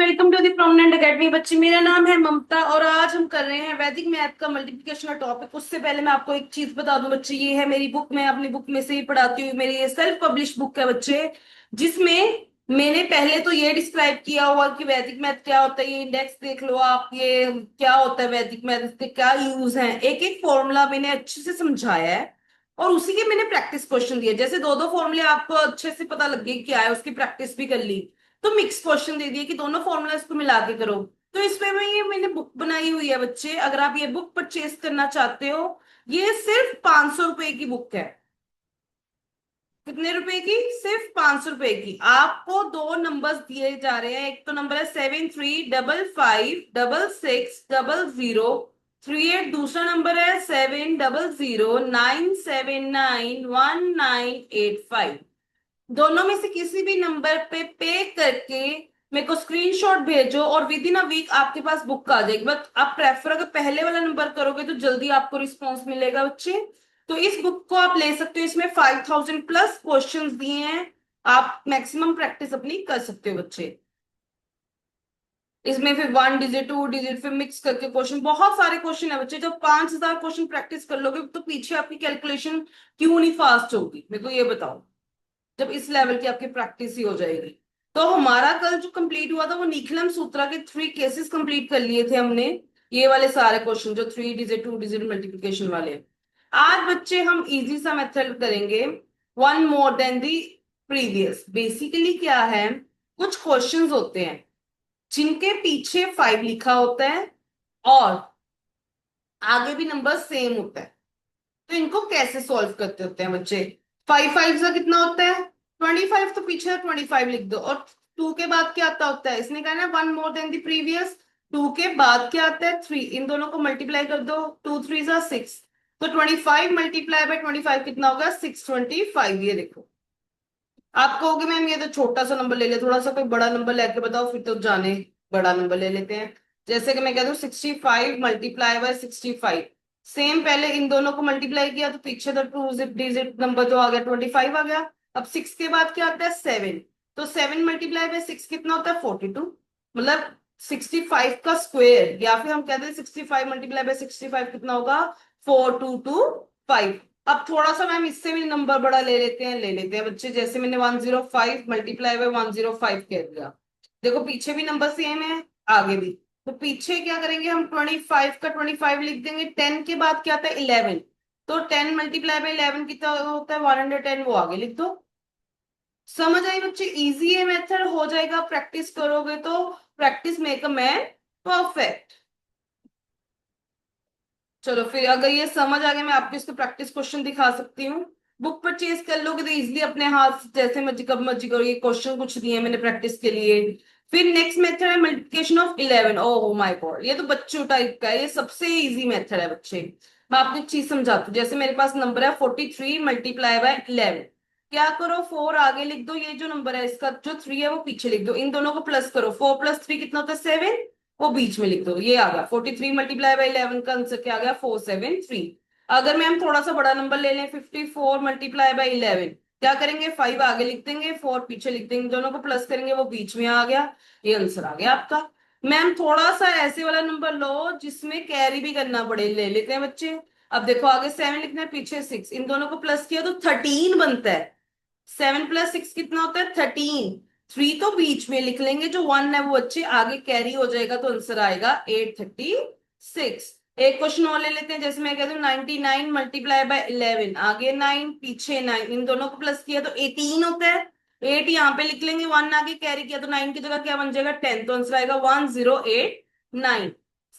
Welcome to the Prominent Academy. बच्चे, मेरा नाम है ममता और आज हम कर रहे हैं वैदिक मैथ का मल्टीप्लिकेशन का टॉपिक। उससे पहले मैं आपको एक चीज बता दूं बच्चे, ये है मेरी बुक। मैं अपनी बुक में से ही पढ़ाती हूँ। मेरी ये सेल्फ पब्लिश बुक है बच्चे, जिसमें मैंने पहले तो ये डिस्क्राइब किया हुआ कि वैदिक मैथ क्या होता है। ये इंडेक्स देख लो आप, ये क्या होता है वैदिक मैथ, इसके क्या यूज है, एक एक फॉर्मूला मैंने अच्छे से समझाया है और उसी के मैंने प्रैक्टिस क्वेश्चन दिए। जैसे दो दो फॉर्मूले आपको अच्छे से पता लग गए क्या है, उसकी प्रैक्टिस भी कर ली। तो मिक्स क्वेश्चन दे दिए कि दोनों फॉर्मूलाज को मिला के करो। तो इसमें मैंने बुक बनाई हुई है बच्चे, अगर आप ये बुक परचेज करना चाहते हो, ये सिर्फ 500 रुपए की बुक है। कितने रुपए की? सिर्फ 500 रुपए की। आपको दो नंबर्स दिए जा रहे हैं, एक तो नंबर है 7355660038। दूसरा नंबर है 7009791985। दोनों में से किसी भी नंबर पे करके मेरे को स्क्रीनशॉट भेजो और विद इन अ वीक आपके पास बुक आ जाएगी। बट आप प्रेफर अगर पहले वाला नंबर करोगे तो जल्दी आपको रिस्पॉन्स मिलेगा बच्चे। तो इस बुक को आप ले सकते हो, इसमें 5000+ क्वेश्चंस दिए हैं। आप मैक्सिमम प्रैक्टिस अपनी कर सकते हो बच्चे। इसमें फिर 1 डिजिट 2 डिजिट फिर मिक्स करके क्वेश्चन, बहुत सारे क्वेश्चन है बच्चे। जब 5000 क्वेश्चन प्रैक्टिस कर लोगे तो पीछे आपकी कैलकुलेशन क्यों नहीं फास्ट होगी, मेरे को ये बताओ, जब इस लेवल की आपकी प्रैक्टिस ही हो जाएगी। तो हमारा कल जो कंप्लीट हुआ था वो निखिलम सूत्रा के 3 केसेस कंप्लीट कर लिए थे हमने। ये वाले सारे क्वेश्चन जो 3 डिजिट 2 डिजिट मल्टीप्लिकेशन वाले। आज बच्चे हम इजी सा मेथड करेंगे, one more than the previous. Basically क्या है, कुछ क्वेश्चंस होते हैं जिनके पीछे 5 लिखा होता है और आगे भी नंबर सेम होता है। तो इनको कैसे सॉल्व करते होते हैं बच्चे? 5 5 का कितना होता है? 25। तो पीछे 25 लिख दो। और 2 के बाद क्या आता होता है? इसने कहा ना one more than the previous. 2 के बाद क्या आता है? 3। इन दोनों को मल्टीप्लाई कर दो, 2 3 6। तो 25 मल्टीप्लाई बाय 25 कितना होगा? 625। ये देखो, आप कहोगे मैम ये तो छोटा सा नंबर ले ले, थोड़ा सा कोई बड़ा नंबर लेके बताओ। फिर तो जाने, बड़ा नंबर ले लेते हैं। जैसे कि मैं कह दूं 65 मल्टीप्लाई बाय 65। सेम, पहले इन दोनों को मल्टीप्लाई किया तो पीछे तो टू डिजिट नंबर जो आ गया 25 आ गया। अब 6 के बाद क्या आता है? 7। तो 7 मल्टीप्लाई बाय 6 कितना होता है? 42। मतलब 65 का स्क्वायर, या फिर हम कहते हैं 65 मल्टीप्लाई बाय 65 कितना होगा? 4225। अब थोड़ा सा मैम इससे भी नंबर बड़ा ले लेते हैं बच्चे। जैसे मैंने 105 मल्टीप्लाई बाय 105 कह दिया। देखो पीछे भी नंबर सेम है, आगे भी। तो पीछे क्या करेंगे हम? 25 का 25 लिख देंगे। 10 के बाद क्या आता है? 11। तो 10 मल्टीप्लाई बाय 11 कितना होता है? 110। वो आगे लिख दो। समझ आई बच्चे? इजी है मेथड, हो जाएगा प्रैक्टिस करोगे तो। Practice make a man perfect. चलो फिर, अगर ये समझ आ गया, मैं आपको इसके प्रैक्टिस क्वेश्चन दिखा सकती हूँ। बुक परचेज कर लोगे तो इजिली अपने हाथ से जैसे मर्जी कब मर्जी करो। ये क्वेश्चन कुछ दिए हैं मैंने प्रैक्टिस के लिए। फिर नेक्स्ट मेथड है multiplication of 11। Oh my God, ये तो बच्चों टाइप का है, ये सबसे इजी मेथड है बच्चे। मैं आपको एक चीज समझाती हूँ। जैसे मेरे पास नंबर है 43 मल्टीप्लाई बाय 11। क्या करो? 4 आगे लिख दो, ये जो नंबर है इसका जो 3 है वो पीछे लिख दो। इन दोनों को प्लस करो, 4 + 3 कितना होता है? 7। वो बीच में लिख दो। ये आ गया 43 मल्टीप्लाई बाई 11 का आंसर क्या आ गया? 473। अगर मैम थोड़ा सा बड़ा नंबर ले लें, 54 मल्टीप्लाई बाई 11, क्या करेंगे? 5 आगे लिख देंगे, 4 पीछे लिख देंगे, दोनों को प्लस करेंगे, वो बीच में आ गया। ये आंसर आ गया आपका। मैम थोड़ा सा ऐसे वाला नंबर लो जिसमें कैरी भी करना पड़े, ले लेते हैं बच्चे। अब देखो आगे 7 लिखना है, पीछे 6, इन दोनों को प्लस किया तो 13 बनता है। 7 + 6 कितना होता है? 13। 3 तो बीच में लिख लेंगे, जो 1 है वो बच्चे आगे कैरी हो जाएगा, तो आंसर आएगा 836। एक क्वेश्चन और ले लेते हैं। जैसे मैं कहती हूँ 99 मल्टीप्लाई बाय 11, आगे 9 पीछे 9, इन दोनों को प्लस किया तो 18 होता है। 8 यहाँ पे लिख लेंगे, 1 आगे कैरी किया तो 9 की जगह क्या बन जाएगा? 10। तो आंसर आएगा 1089।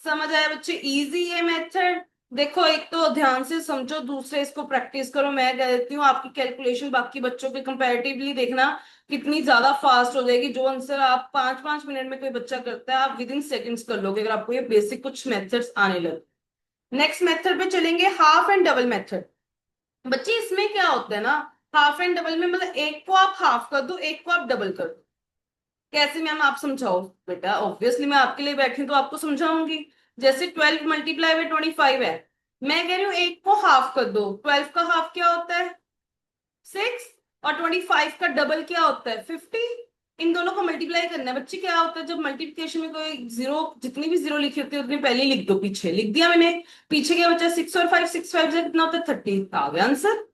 समझ आया बच्चे? इजी है मेथड। देखो एक तो ध्यान से समझो, दूसरे इसको प्रैक्टिस करो। मैं कह देती हूँ आपकी कैलकुलेशन बाकी बच्चों के कंपैरेटिवली देखना कितनी ज्यादा फास्ट हो जाएगी। जो आंसर आप 5 5 मिनट में कोई बच्चा करता है, आप विद इन सेकेंड्स कर लोगे अगर आपको ये बेसिक कुछ मेथड्स आने लगे। नेक्स्ट मेथड पे चलेंगे, हाफ एंड डबल मेथड। बच्चे इसमें क्या होता है ना, हाफ एंड डबल में मतलब एक को आप हाफ कर दो, एक को आप डबल कर दो। कैसे मैम आप समझाओ? बेटा ऑब्वियसली मैं आपके लिए बैठी हूं तो आपको समझाऊंगी। जैसे 12 मल्टीप्लाई बाय 25 है, मैं कह रही हूँ एक को हाफ कर दो। 12 का हाफ क्या होता है? 6। और 25 का डबल क्या होता है? 50। इन दोनों को मल्टीप्लाई करना है बच्चे। क्या होता है जब मल्टीप्लिकेशन में कोई जीरो, जितनी भी जीरो लिखी होती है उतनी पहले ही लिख दो, पीछे लिख दिया मैंने। पीछे क्या बचा, 6 और 5, 6 5 से कितना होता है 30, आ गया आंसर।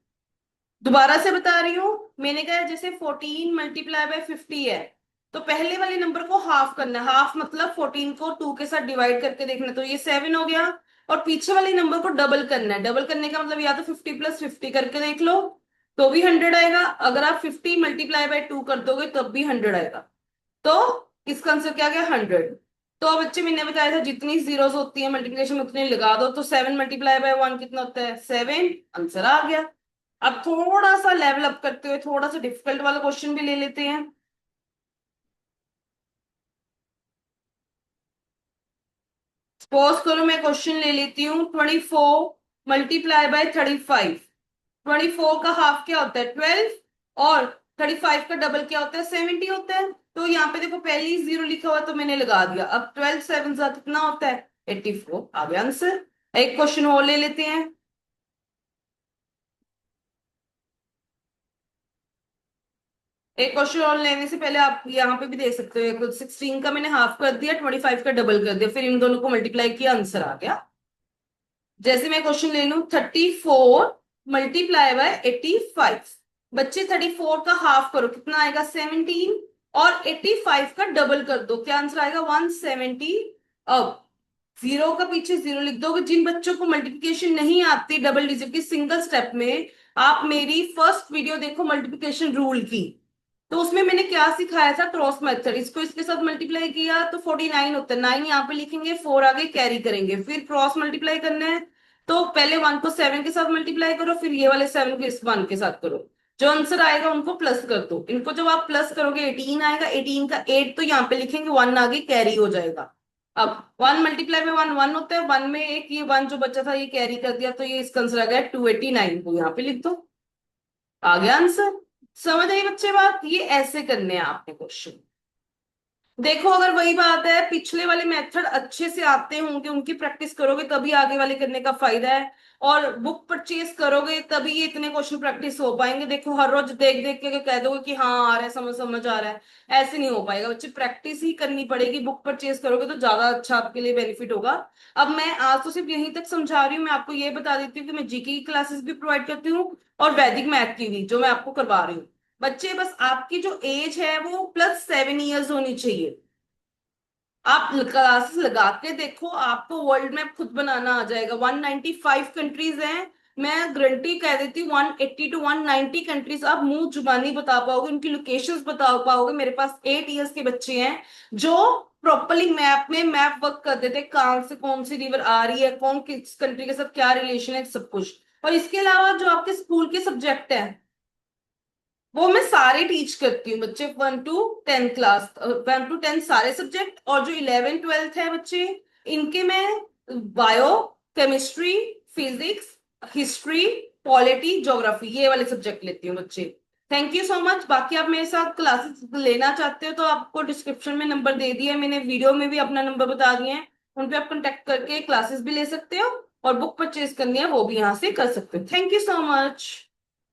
दोबारा से बता रही हूँ, मैंने कहा जैसे 14 मल्टीप्लाई बाय 50 है, तो पहले वाले नंबर को हाफ करना है। हाफ मतलब 14 को 2 के साथ डिवाइड करके देखना, तो ये 7 हो गया। और पीछे वाले नंबर को डबल करना है। डबल करने का मतलब या तो 50 प्लस 50 करके देख लो तो भी 100 आएगा, अगर आप 50 मल्टीप्लाई बाय 2 कर दोगे तब भी 100 आएगा। तो इसका आंसर क्या गया, 100। तो बच्चे मैंने बताया था जितनी जीरोस होती है मल्टीप्लिकेशन में उतनी लगा दो, तो 7 मल्टीप्लाई बाय 1 कितना होता है, 7। आंसर आ गया। अब थोड़ा सा लेवल अप करते हुए थोड़ा सा डिफिकल्ट वाला क्वेश्चन भी ले लेते हैं। सपोज करो मैं क्वेश्चन ले लेती हूँ, 24 मल्टीप्लाई बाय 35। 24 का हाफ क्या होता है, 12। और 35 का डबल क्या होता है, 70 होता है। तो यहाँ पे देखो पहले ही जीरो लिखा हुआ है, तो मैंने लगा दिया। अब 12 7 सा कितना होता है, 84, आ गया आंसर। एक क्वेश्चन और ले लेते हैं। एक क्वेश्चन और लेने से पहले आप यहाँ पे भी देख सकते हो, 16 का मैंने हाफ कर दिया, 25 का डबल कर दिया, फिर इन दोनों को मल्टीप्लाई किया, आंसर आ गया। जैसे मैं क्वेश्चन ले लूं, 34 मल्टीप्लाई बाय 85। बच्चे 34 का हाफ करो, कितना आएगा, 17। और 85 का डबल कर दो, क्या आंसर आएगा, 170। अब जीरो का पीछे जीरो लिख दोगे। जिन बच्चों को मल्टीप्लिकेशन नहीं आती डबल डिजिट की सिंगल स्टेप में, आप मेरी फर्स्ट वीडियो देखो मल्टीप्लिकेशन रूल की, तो उसमें मैंने क्या सिखाया था, क्रॉस मेथड। इसको इसके साथ मल्टीप्लाई किया तो 49 होता है, 9 यहाँ पे लिखेंगे, 4 आगे कैरी करेंगे, फिर क्रॉस मल्टीप्लाई करना है। तो पहले 1 को 7 के साथ मल्टीप्लाई करो, फिर ये वाले 7 को इस 1 के साथ करो। जो आंसर आएगा उनको प्लस कर दो। इनको जब आप प्लस करोगे 18 आएगा, 18 का 8 तो यहाँ पे लिखेंगे, 1 आगे कैरी हो जाएगा। अब 1 मल्टीप्लाई में 1 1 होता है, 1 में एक ये 1 जो बचा था ये कैरी कर दिया, तो ये इसका आंसर आ गया 289, को यहाँ पे लिख दो, आ गया आंसर। समझ आई बच्चे बात, ये ऐसे करने हैं आपने क्वेश्चन। देखो अगर वही बात है, पिछले वाले मेथड अच्छे से आते होंगे, उनकी प्रैक्टिस करोगे तभी आगे वाले करने का फायदा है। और बुक परचेज करोगे तभी ये इतने क्वेश्चन प्रैक्टिस हो पाएंगे। देखो हर रोज देख देख के कह दोगे कि हाँ आ रहा है, समझ समझ आ रहा है, ऐसे नहीं हो पाएगा बच्चे। प्रैक्टिस ही करनी पड़ेगी, बुक परचेज करोगे तो ज्यादा अच्छा आपके लिए बेनिफिट होगा। अब मैं आज तो सिर्फ यहीं तक समझा रही हूँ, मैं आपको ये बता देती हूँ कि मैं जीके की क्लासेस भी प्रोवाइड करती हूँ और वैदिक मैथ की भी, जो मैं आपको करवा रही हूँ। बच्चे बस आपकी जो एज है वो +7 इयर्स होनी चाहिए। आप क्लासेस लगा के देखो, आपको वर्ल्ड मैप खुद बनाना आ जाएगा। 195 कंट्रीज हैं, मैं गारंटी कह देती हूँ 180 to 190 कंट्रीज आप मुंह जुबानी बता पाओगे, उनकी लोकेशंस बता पाओगे। मेरे पास 8 इयर्स के बच्चे हैं जो प्रॉपरली मैप में मैप वर्क कर देते हैं, कहाँ से कौन सी रिवर आ रही है, कौन किस कंट्री के साथ क्या रिलेशन है, सब कुछ। और इसके अलावा जो आपके स्कूल के सब्जेक्ट है वो मैं सारे टीच करती हूँ बच्चे, 1 to 10 क्लास, 1 to 10 सारे सब्जेक्ट। और जो 11 12 है बच्चे, इनके मैं bio, chemistry, physics, history, polity, geography, ये वाले सब्जेक्ट लेती हूँ बच्चे। Thank you so much. बाकी आप मेरे साथ क्लासेस लेना चाहते हो तो आपको डिस्क्रिप्शन में नंबर दे दिया है मैंने, वीडियो में भी अपना नंबर बता दिए हैं, उन पे आप कांटेक्ट करके क्लासेस भी ले सकते हो और बुक परचेज करनी है वो भी यहाँ से कर सकते हो। Thank you so much.